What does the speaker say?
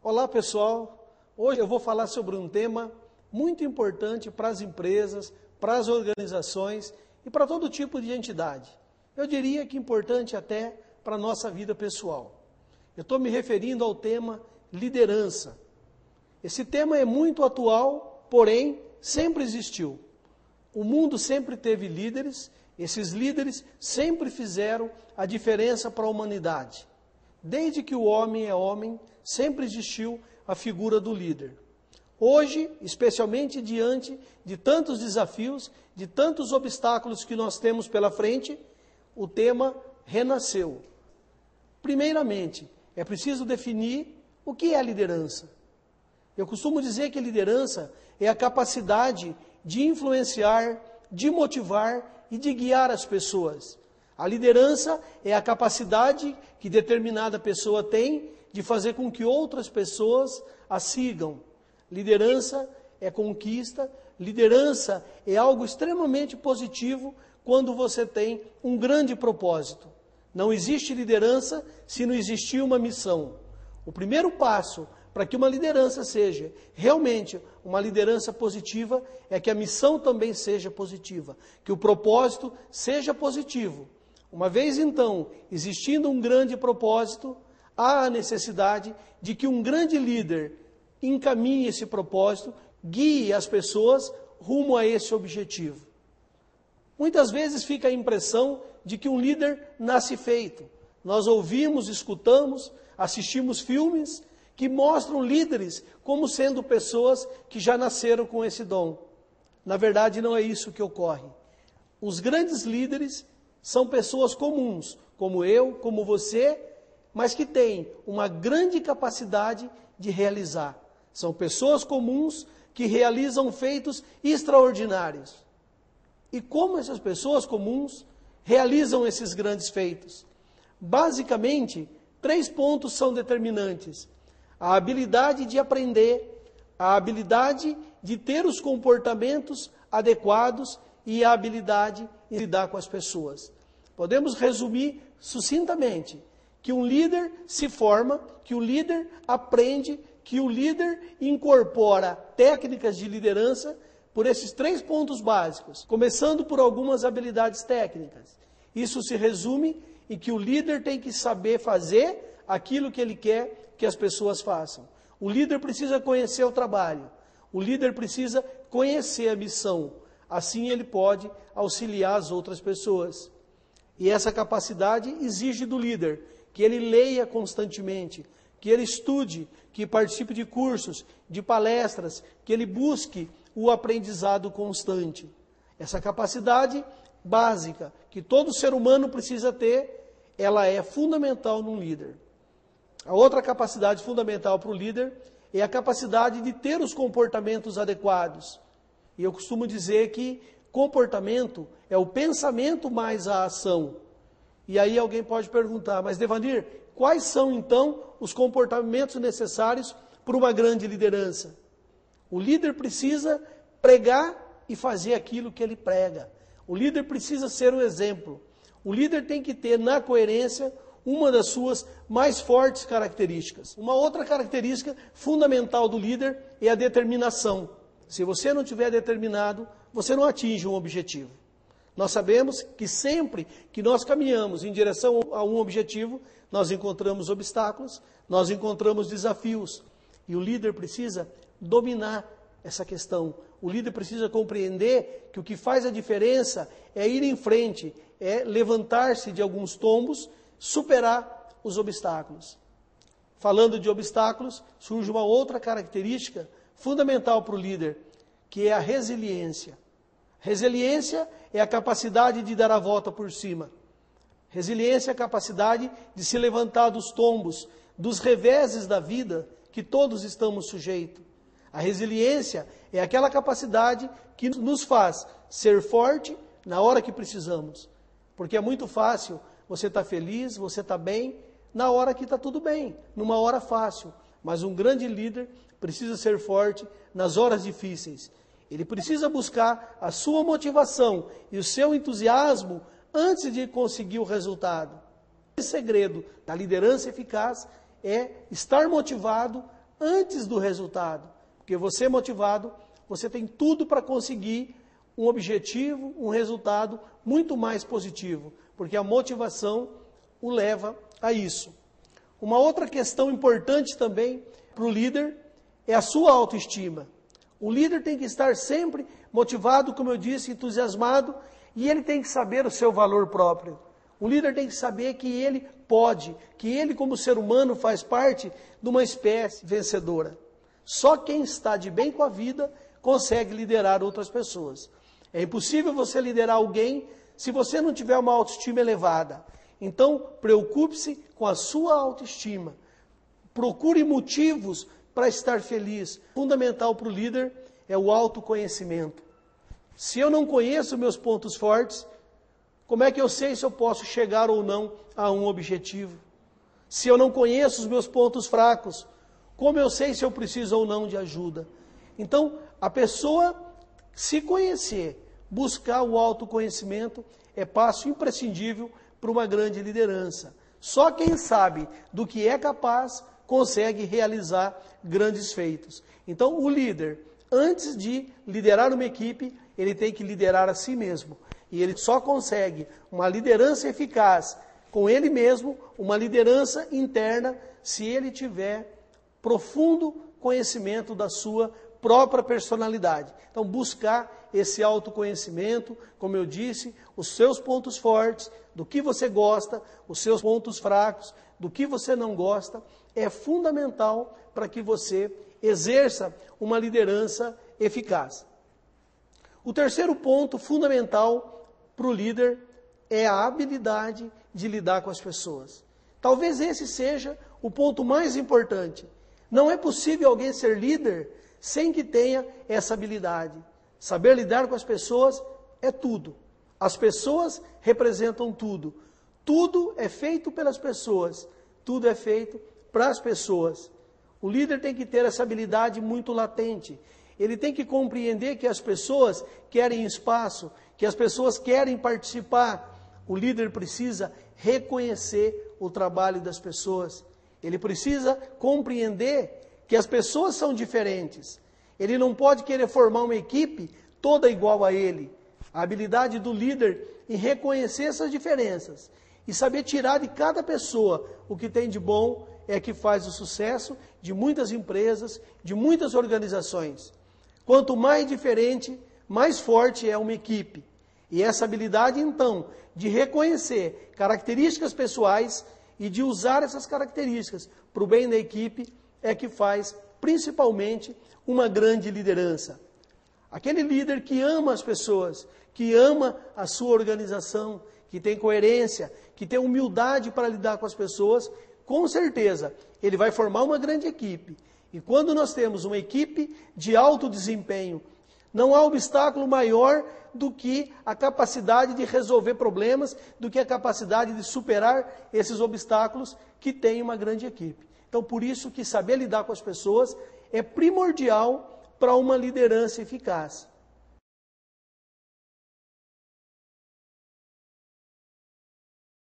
Olá pessoal, hoje eu vou falar sobre um tema muito importante para as empresas, para as organizações e para todo tipo de entidade. Eu diria que importante até para a nossa vida pessoal. Eu estou me referindo ao tema liderança. Esse tema é muito atual, porém sempre existiu. O mundo sempre teve líderes, esses líderes sempre fizeram a diferença para a humanidade. Desde que o homem é homem, sempre existiu a figura do líder. Hoje, especialmente diante de tantos desafios, de tantos obstáculos que nós temos pela frente, o tema renasceu. Primeiramente, é preciso definir o que é liderança. Eu costumo dizer que liderança é a capacidade de influenciar, de motivar e de guiar as pessoas. A liderança é a capacidade que determinada pessoa tem de fazer com que outras pessoas a sigam. Liderança é conquista, liderança é algo extremamente positivo quando você tem um grande propósito. Não existe liderança se não existir uma missão. O primeiro passo para que uma liderança seja realmente uma liderança positiva é que a missão também seja positiva, que o propósito seja positivo. Uma vez então, existindo um grande propósito, há a necessidade de que um grande líder encaminhe esse propósito, guie as pessoas rumo a esse objetivo. Muitas vezes fica a impressão de que um líder nasce feito. Nós ouvimos, escutamos, assistimos filmes que mostram líderes como sendo pessoas que já nasceram com esse dom. Na verdade, não é isso que ocorre. Os grandes líderes são pessoas comuns, como eu, como você, mas que têm uma grande capacidade de realizar. São pessoas comuns que realizam feitos extraordinários. E como essas pessoas comuns realizam esses grandes feitos? Basicamente, 3 pontos são determinantes. A habilidade de aprender, a habilidade de ter os comportamentos adequados e a habilidade de lidar com as pessoas. Podemos resumir sucintamente que um líder se forma, que o líder aprende, que o líder incorpora técnicas de liderança por esses 3 pontos básicos, começando por algumas habilidades técnicas. Isso se resume em que o líder tem que saber fazer aquilo que ele quer que as pessoas façam. O líder precisa conhecer o trabalho, o líder precisa conhecer a missão, assim ele pode auxiliar as outras pessoas. E essa capacidade exige do líder que ele leia constantemente, que ele estude, que participe de cursos, de palestras, que ele busque o aprendizado constante. Essa capacidade básica que todo ser humano precisa ter, ela é fundamental num líder. A outra capacidade fundamental para o líder é a capacidade de ter os comportamentos adequados. E eu costumo dizer que comportamento é o pensamento mais a ação. E aí alguém pode perguntar, mas Devanir, quais são então os comportamentos necessários para uma grande liderança? O líder precisa pregar e fazer aquilo que ele prega. O líder precisa ser um exemplo. O líder tem que ter na coerência uma das suas mais fortes características. Uma outra característica fundamental do líder é a determinação. Se você não estiver determinado, você não atinge um objetivo. Nós sabemos que sempre que nós caminhamos em direção a um objetivo, nós encontramos obstáculos, nós encontramos desafios. E o líder precisa dominar essa questão. O líder precisa compreender que o que faz a diferença é ir em frente, é levantar-se de alguns tombos, superar os obstáculos. Falando de obstáculos, surge uma outra característica fundamental para o líder, que é a resiliência. Resiliência é a capacidade de dar a volta por cima. Resiliência é a capacidade de se levantar dos tombos, dos reveses da vida que todos estamos sujeitos. A resiliência é aquela capacidade que nos faz ser forte na hora que precisamos. Porque é muito fácil você estar feliz, você estar bem, na hora que está tudo bem, numa hora fácil. Mas um grande líder precisa ser forte nas horas difíceis. Ele precisa buscar a sua motivação e o seu entusiasmo antes de conseguir o resultado. O segredo da liderança eficaz é estar motivado antes do resultado. Porque você motivado, você tem tudo para conseguir um objetivo, um resultado muito mais positivo. Porque a motivação o leva a isso. Uma outra questão importante também para o líder é a sua autoestima. O líder tem que estar sempre motivado, como eu disse, entusiasmado, e ele tem que saber o seu valor próprio. O líder tem que saber que ele pode, que ele como ser humano faz parte de uma espécie vencedora. Só quem está de bem com a vida consegue liderar outras pessoas. É impossível você liderar alguém se você não tiver uma autoestima elevada. Então, preocupe-se com a sua autoestima. Procure motivos para estar feliz. Fundamental para o líder é o autoconhecimento. Se eu não conheço meus pontos fortes, como é que eu sei se eu posso chegar ou não a um objetivo? Se eu não conheço os meus pontos fracos, como eu sei se eu preciso ou não de ajuda? Então, a pessoa se conhecer, buscar o autoconhecimento, é passo imprescindível para uma grande liderança. Só quem sabe do que é capaz consegue realizar grandes feitos. Então, o líder, antes de liderar uma equipe, ele tem que liderar a si mesmo. E ele só consegue uma liderança eficaz com ele mesmo, uma liderança interna, se ele tiver profundo conhecimento da sua própria personalidade. Então, buscar esse autoconhecimento, como eu disse, os seus pontos fortes, do que você gosta, os seus pontos fracos, do que você não gosta, é fundamental para que você exerça uma liderança eficaz. O terceiro ponto fundamental para o líder é a habilidade de lidar com as pessoas. Talvez esse seja o ponto mais importante. Não é possível alguém ser líder sem que tenha essa habilidade. Saber lidar com as pessoas é tudo. As pessoas representam tudo. Tudo é feito pelas pessoas. Tudo é feito para as pessoas. O líder tem que ter essa habilidade muito latente. Ele tem que compreender que as pessoas querem espaço, que as pessoas querem participar. O líder precisa reconhecer o trabalho das pessoas. Ele precisa compreender que as pessoas são diferentes. Ele não pode querer formar uma equipe toda igual a ele. A habilidade do líder em reconhecer essas diferenças e saber tirar de cada pessoa o que tem de bom é que faz o sucesso de muitas empresas, de muitas organizações. Quanto mais diferente, mais forte é uma equipe. E essa habilidade, então, de reconhecer características pessoais e de usar essas características para o bem da equipe é que faz, principalmente, uma grande liderança. Aquele líder que ama as pessoas, que ama a sua organização, que tem coerência, que tem humildade para lidar com as pessoas, com certeza, ele vai formar uma grande equipe. E quando nós temos uma equipe de alto desempenho, não há obstáculo maior do que a capacidade de resolver problemas, do que a capacidade de superar esses obstáculos que tem uma grande equipe. Então, por isso que saber lidar com as pessoas é primordial para uma liderança eficaz.